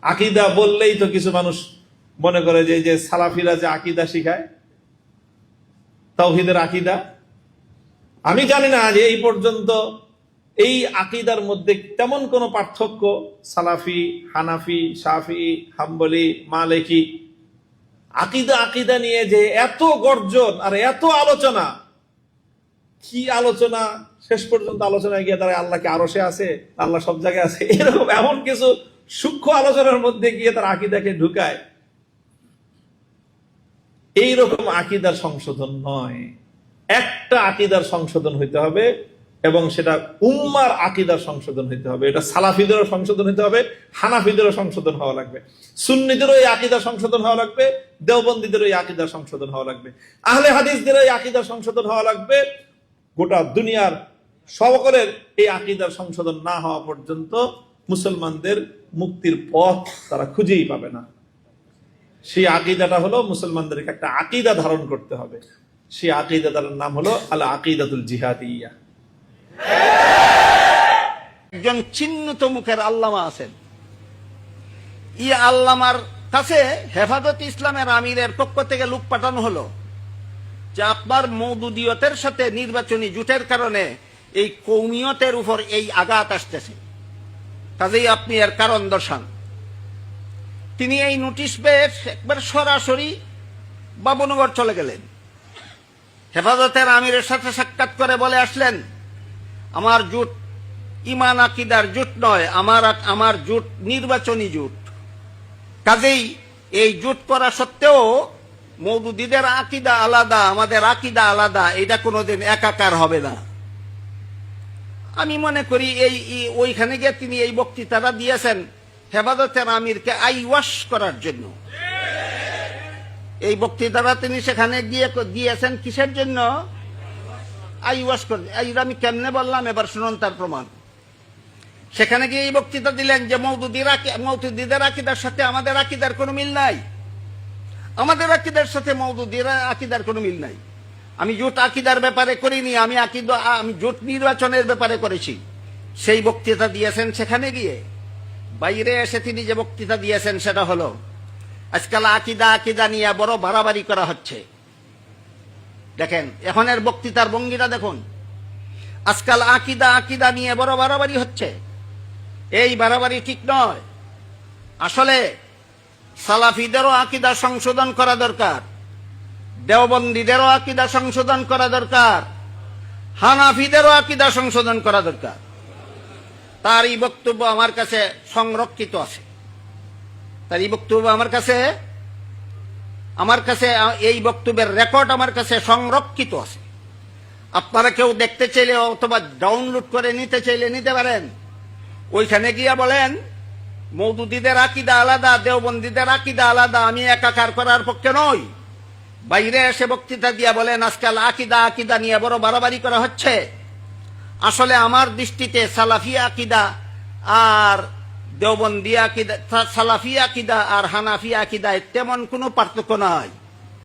আকীদা বললেই তো কিছু মানুষ মনে করে যে যে সালাফিরা যে আকীদা শিখায়, তাওহীদের আকীদা, আমি জানি না যে এই পর্যন্ত এই আকীদার মধ্যে তেমন কোনো পার্থক্য সালাফি, হানাফি, শাফি, হাম্বলি, মালিকি, আকীদা নিয়ে যে এত গর্জন আর এত আলোচনা, কি আলোচনা, শেষ পর্যন্ত আলোচনায় গিয়ে তারা আল্লাহ কি আরশে আছে, আল্লাহ সব জায়গায় আছে, এরকম এমন কিছু সূক্ষ্ম আলোচনার মধ্যে গিয়ে তারা আকীদাকে ঢুকায়। এইরকম আকীদার সংশোধন নয়, একটা আকীদার সংশোধন হইতে হবে এবং সেটা উম্মার আকীদার সংশোধন হইতে হবে। এটা সালাফিদেরও সংশোধন হইতে হবে, হানাফিদেরও সংশোধন হওয়া লাগবে, সুন্নিদেরও এই আকীদার সংশোধন হওয়া লাগবে, দেওবন্দীদেরও এই আকীদার সংশোধন হওয়া লাগবে, আহলে হাদিসদেরও এই আকীদার সংশোধন হওয়া লাগবে। গোটা দুনিয়ার সকলের এই আকীদার সংশোধন না হওয়া পর্যন্ত মুসলমানদের মুক্তির পথ তারা খুঁজেই পাবে না। সেই আকীদাটা হলো মুসলমানদেরকে একটা আকীদা ধারণ করতে হবে। সেই আকীদাটার নাম হলো আল আকীদাতুল জিহাদিয়া। একজন চিহ্নিত মুখের আল্লামা আছেন, ই আল্লামার কাছে হেফাজত ইসলামের আমিরের পক্ষ থেকে লোক পাঠানো হলো যে আপনার মওদুদিয়তের সাথে নির্বাচনী জোটের কারণে এই কওমিয়তের উপর এই আঘাত আসতেছে, কাজেই আপনি এর কারণ দর্শান। তিনি এই নোটিশ পেয়ে একবার সরাসরি বাবুনগর চলে গেলেন, হেফাজতের আমিরের সাথে সাক্ষাৎ করে বলে আসলেন, আমার জোট ইমান আকীদার জোট নয়, আমার জোট নির্বাচনী জোট, কাজেই এই জোট করা সত্ত্বেও মওদুদীদের আকীদা আলাদা, আমাদের আকীদা আলাদা, এটা কোনোদিন একাকার হবে না। আমি মনে করি ওইখানে গিয়ে তিনি এই বক্তৃতাটা দিয়েছেন হেফাজতের আমিরকে আইওয়াশ করার জন্য। এই বক্তৃতাটা তিনি সেখানে গিয়ে দিয়েছেন কিসের জন্য? আইওয়াশ করে। আমি কেমনে বললাম, এবার শুনুন তার প্রমাণ। সেখানে গিয়ে এই বক্তৃতা দিলেন যে মওদুদীদের আকীদার সাথে আমাদের আকীদার কোনো মিল নাই, আমাদের আকীদার সাথে মওদুদীর আকীদার কোনো মিল নাই। আমি জোট আকীদার ব্যাপারে করিনি, আমি জোট নির্বাচনের ব্যাপারে করেছি। সেই বক্তৃতা দিয়েছেন সেখানে গিয়ে। বাইরে এসে তিনি যে বক্তৃতা দিয়েছেন সেটা হলো, আজকাল আকীদা নিয়ে বড় বাড়াবাড়ি করা হচ্ছে। দেখেন এখনের বক্তৃতার ভঙ্গিটা দেখুন, আজকাল আকীদা নিয়ে বড় বাড়াবাড়ি হচ্ছে। এই বাড়াবাড়ি ঠিক নয়। আসলে সালাফিদেরও আকীদা সংশোধন করা দরকার, দেওবন্দীদেরও আকীদা সংশোধন করা দরকার, হানাফিদেরও আকীদা সংশোধন করা দরকার। তার এই বক্তব্য আমার কাছে সংরক্ষিত আছে, তার এই বক্তব্য আমার কাছে এই বক্তব্যের রেকর্ড আমার কাছে সংরক্ষিত আছে। আপনারা কেউ দেখতে চাইলে অথবা ডাউনলোড করে নিতে চাইলে নিতে পারেন। ওইখানে গিয়া বলেন মওদুদীদের আকীদা আলাদা, দেওবন্দীদের আকীদা আলাদা, আমি একাকার করার পক্ষে নই। বাইরে এসে বক্তৃতা দিয়া বলেন আজকাল আকীদা নিয়ে বড় বাড়াবাড়ি করা হচ্ছে। আসলে আমার দৃষ্টিতে সালাফি আকীদা আর দেওবন্দি আকীদা, সালাফি আকীদা আর হানাফি আকীদায় তেমন কোনো পার্থক্য নাই।